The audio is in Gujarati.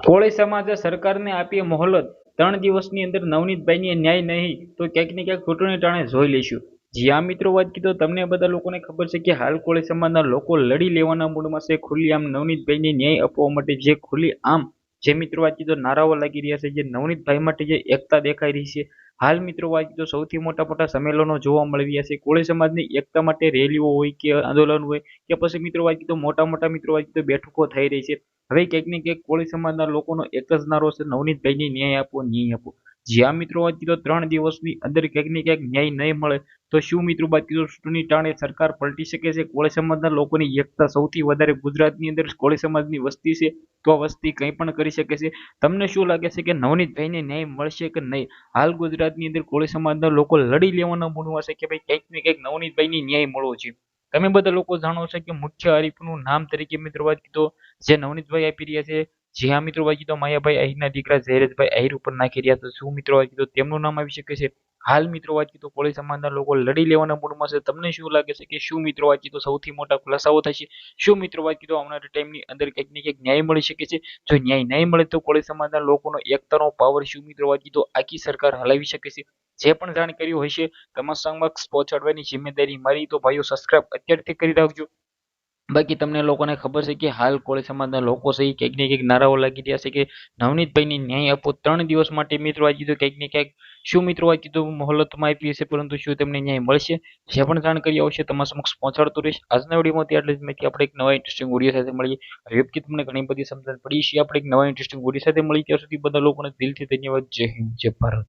કોળી સમાજે સરકારને આપી મોહલત 3 દિવસની અંદર નવનીતભાઈને ન્યાય નહીં તો ક્યાંક ને ક્યાંક ચૂંટણી ટાણે જોઈ લઈશું. જ્યાં મિત્રો વાત કીધો તમને બધા લોકોને ખબર છે કે હાલ કોળી સમાજના લોકો લડી લેવાના મૂડમાં છે. ખુલ્લી આમ નવનીતભાઈને ન્યાય આપવા માટે જે ખુલ્લી આમ જે મિત્રો વાત કીધો નારાઓ લાગી રહ્યા છે, જે નવનીતભાઈ માટે જે એકતા દેખાઈ રહી છે. હાલ મિત્રો વાત કીધો સૌથી મોટા મોટા સંમેલનો જોવા મળી રહ્યા છે. કોળી સમાજની એકતા માટે રેલીઓ હોય કે આંદોલન હોય કે પછી મિત્રો વાત કીધો મોટા મોટા મિત્રો વાત કીધો બેઠકો થઈ રહી છે. હવે ક્યાંક ને ક્યાંક કોળી સમાજના લોકોનો એક જ નારો છે, નવનીતભાઈને ન્યાય આપો, ન્યાય આપો. જ્યાં મિત્રો વાત કીધો 3 દિવસની અંદર ક્યાંક ને ક્યાંક ન્યાય નહીં મળે તો શું મિત્રો વાત કીધો ચૂંટણી ટાણે સરકાર પલટી શકે છે. કોળી સમાજના લોકોની એકતા સૌથી વધારે ગુજરાતની અંદર કોળી સમાજની વસ્તી છે, તો આ વસ્તી કંઈ પણ કરી શકે છે. તમને શું લાગે છે કે નવનીતભાઈને ન્યાય મળશે કે નહીં? હાલ ગુજરાતની અંદર કોળી સમાજના લોકો લડી લેવાના મૂડમાં છે કે ભાઈ ક્યાંક ને ક્યાંક નવનીતભાઈને ન્યાય મળવો છે. તમે બધા લોકો જાણો છો કે મુખ્ય હરીફનું નામ તરીકે મિત્રો વાત કીધો જે નવનીતભાઈ આપી રહ્યા છે. જ્યાં મિત્રો વાત કીધો માયાભાઈ આહિરના દીકરા જયરાજભાઈ આહિર ઉપર નાખી રહ્યા તો શું મિત્રો વાત કીધો તેમનું નામ આવી શકે છે? હાલ મિત્રો વાત કીધો કોળી સમાજના લોકો લડી લેવાના મૂડમાં છે. તમને શું લાગે છે કે શું મિત્રો વાત કીધો સૌથી મોટા ખુલાસાઓ થશે? શું મિત્રો વાત કીધો આવનારા ટાઈમની અંદર કંઈક ને કંઈક ન્યાય મળી શકે છે? જો ન્યાય નહીં મળે તો કોળી સમાજના લોકોનો એકતાનો પાવર શું મિત્રો વાત કીધો આખી સરકાર હલાવી શકે છે? જે પણ જાણકારીઓ હશે તમારા સમક્ષ પહોંચાડવાની જિમ્મેદારી મારી. તો ભાઈઓ સબસ્ક્રાઇબ અત્યારથી કરી રાખજો. બાકી તમને લોકોને ખબર છે કે હાલ કોળી સમાજના લોકો છે એ ક્યાંક ને ક્યાંક નારાઓ લાગી રહ્યા છે કે નવનીતભાઈને ન્યાય આપો. 3 દિવસ માટે મિત્રો આ કીધું ક્યાંક ને ક્યાંક શું મિત્રો આ કીધું મોહલતમાં આપી હશે, પરંતુ શું તેમને ન્યાય મળશે? જે પણ જાણકારી આવશે તમારા સમક્ષ પહોંચાડતો રહીશ. આજના વિડીયોમાંથી આટલી જ માહિતી. આપણે એક નવા ઇન્ટરેસ્ટિંગ વિડીયો સાથે મળીએ. હોપ કે તમને ઘણી બધી સમજણ પડી છે. આપણે એક નવા ઇન્ટરેસ્ટિંગ વિડીયો સાથે મળી ત્યાં સુધી બધા લોકોને દિલથી ધન્યવાદ. જય હિન્દ, જય ભારત.